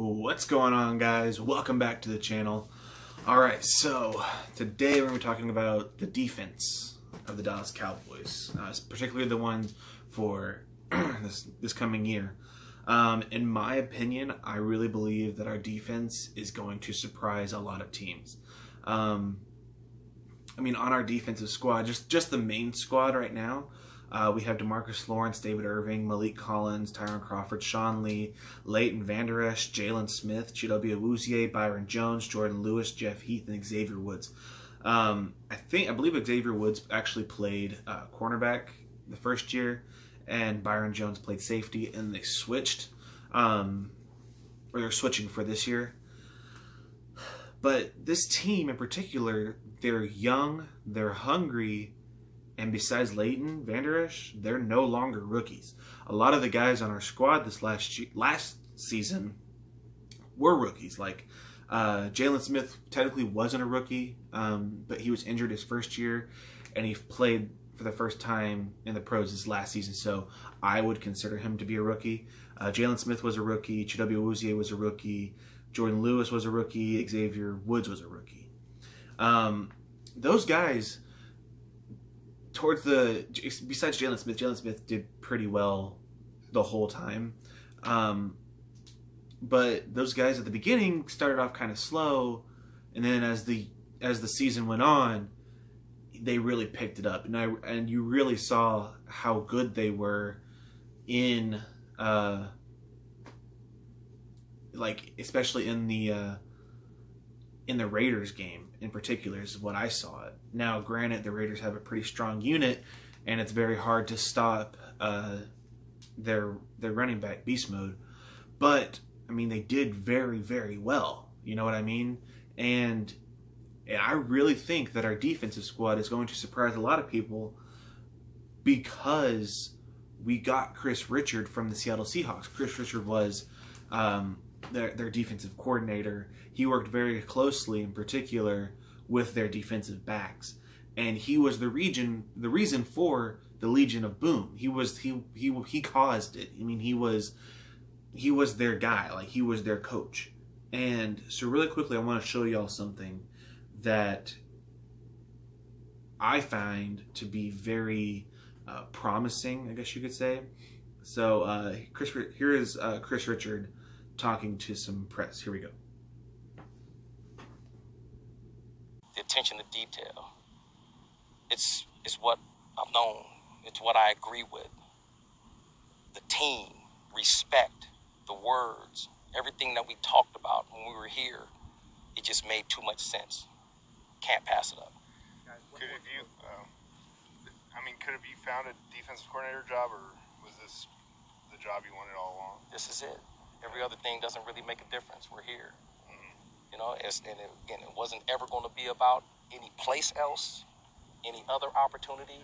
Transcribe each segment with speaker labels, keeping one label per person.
Speaker 1: What's going on, guys? Welcome back to the channel. Alright, so today we're going to be talking about the defense of the Dallas Cowboys, particularly the one for this coming year. In my opinion, I really believe that our defense is going to surprise a lot of teams. On our defensive squad, just the main squad right now, we have DeMarcus Lawrence, David Irving, Malik Collins, Tyron Crawford, Sean Lee, Leighton Vander Esch, Jalen Smith, Chidobe Awuzie, Byron Jones, Jordan Lewis, Jeff Heath, and Xavier Woods. I believe Xavier Woods actually played cornerback the first year, and Byron Jones played safety, and they switched, or they're switching for this year. But this team in particular, they're young, they're hungry, and besides Leighton Vander Esch, they're no longer rookies. A lot of the guys on our squad this last season were rookies. Like Jalen Smith technically wasn't a rookie, but he was injured his first year, and he played for the first time in the pros this last season, so I would consider him to be a rookie. Jalen Smith was a rookie, Chidobe Awuzie was a rookie, Jordan Lewis was a rookie, Xavier Woods was a rookie. Those guys, besides Jalen Smith did pretty well the whole time. But those guys at the beginning started off kind of slow, and then as the season went on, they really picked it up, and you really saw how good they were in especially in the Raiders game in particular is what I saw it. Now, granted, the Raiders have a pretty strong unit, and it's very hard to stop their running back beast mode. But they did very, very well. You know what I mean? And I really think that our defensive squad is going to surprise a lot of people because we got Chris Richard from the Seattle Seahawks. Chris Richard was their defensive coordinator. He worked very closely, in particular, with their defensive backs, and he was the reason for the Legion of Boom. He caused it. He was their guy. Like, he was their coach. And so really quickly, I want to show y'all something that I find to be very promising, I guess you could say. So here is Chris Richard talking to some press. Here we go.
Speaker 2: The attention to detail. It's what I've known. It's what I agree with. The team, respect, the words, everything that we talked about when we were here, it just made too much sense. Can't pass it up.
Speaker 3: Could have you found a defensive coordinator job, or was this the job you wanted all along?
Speaker 2: This is it. Every other thing doesn't really make a difference. We're here. It wasn't ever going to be about any place else, any other opportunity.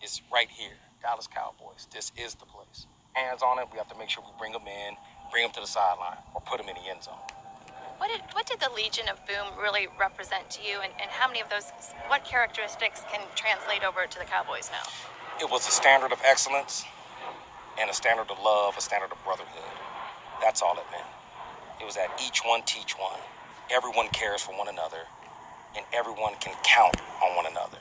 Speaker 2: It's right here, Dallas Cowboys. This is the place. Hands on it. We have to make sure we bring them in, bring them to the sideline, or put them in the end zone.
Speaker 4: What did the Legion of Boom really represent to you, and how many of those, what characteristics can translate over to the Cowboys now?
Speaker 2: It was a standard of excellence and a standard of love, a standard of brotherhood. That's all it meant. It was that each one teach one. Everyone cares for one another, and everyone can count on one another.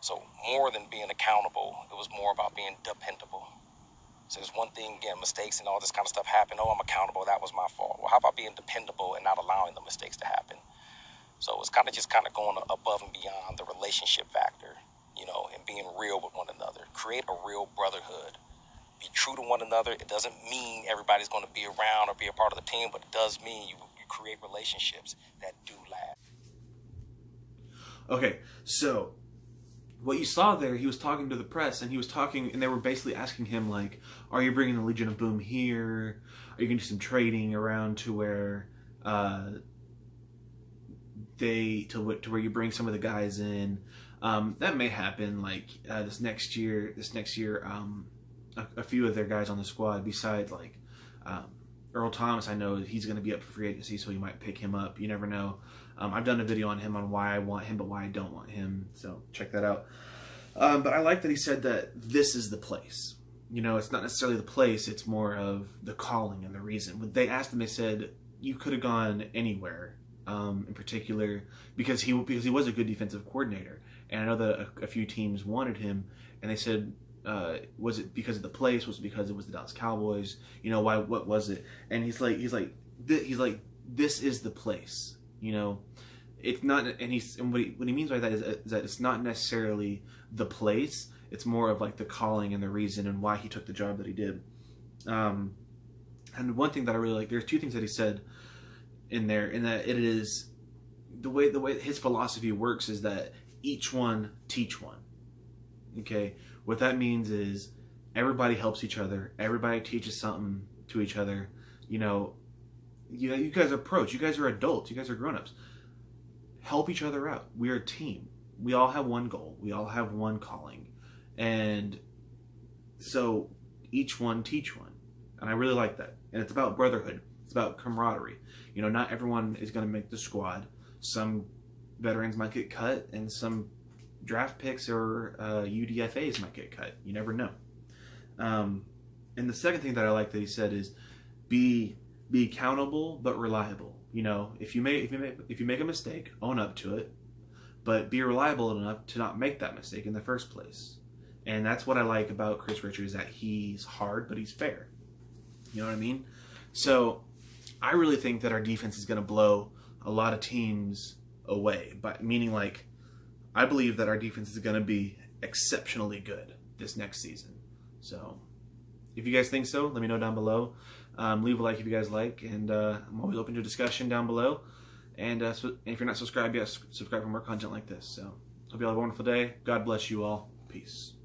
Speaker 2: So more than being accountable, it was more about being dependable. So there's one thing, again, mistakes and all this kind of stuff happen. Oh, I'm accountable. That was my fault. Well, how about being dependable and not allowing the mistakes to happen? So it's kind of going above and beyond the relationship factor, and being real with one another. Create a real brotherhood. Be true to one another. It doesn't mean everybody's going to be around or be a part of the team, but it does mean you create relationships that do last.
Speaker 1: Okay, so what you saw there, he was talking to the press, and they were basically asking him, like, are you bringing the Legion of Boom here? Are you going to do some trading around to where where you bring some of the guys in? That may happen, like, this next year, a few of their guys on the squad, besides, like, Earl Thomas, I know he's going to be up for free agency, so you might pick him up. You never know. I've done a video on him on why I want him, but why I don't want him, so check that out. But I like that he said that this is the place. It's not necessarily the place, it's more of the calling and the reason. When they asked him, they said, you could have gone anywhere. In particular, because he was a good defensive coordinator, and I know that a few teams wanted him, and they said, was it because of the place? Was it because it was the Dallas Cowboys? You know, why? What was it? And he's like, this is the place. You know, it's not. And what he means by that is that it's not necessarily the place. It's more of like the calling and the reason and why he took the job that he did. And one thing that I really like, there's two things that he said in there, in that it is the way his philosophy works is that each one teach one. Okay, what that means is everybody helps each other, everybody teaches something to each other. You know, you guys are pros, you guys are adults, you guys are grown-ups. Help each other out. We are a team. We all have one goal, we all have one calling, and so each one teach one. And I really like that. And it's about brotherhood. It's about camaraderie. You know, not everyone is going to make the squad. Some veterans might get cut, and some draft picks or UDFAs might get cut. You never know. And the second thing that I like that he said is be accountable but reliable. You know, if you make a mistake, own up to it, but be reliable enough to not make that mistake in the first place. And that's what I like about Chris Richards, that he's hard but he's fair. You know what I mean? So I really think that our defense is going to blow a lot of teams away. But meaning, like, I believe that our defense is going to be exceptionally good this next season. So if you guys think so, let me know down below. Leave a like if you guys like, and I'm always open to discussion down below. And if you're not subscribed yet, subscribe for more content like this. So hope you all have a wonderful day. God bless you all. Peace.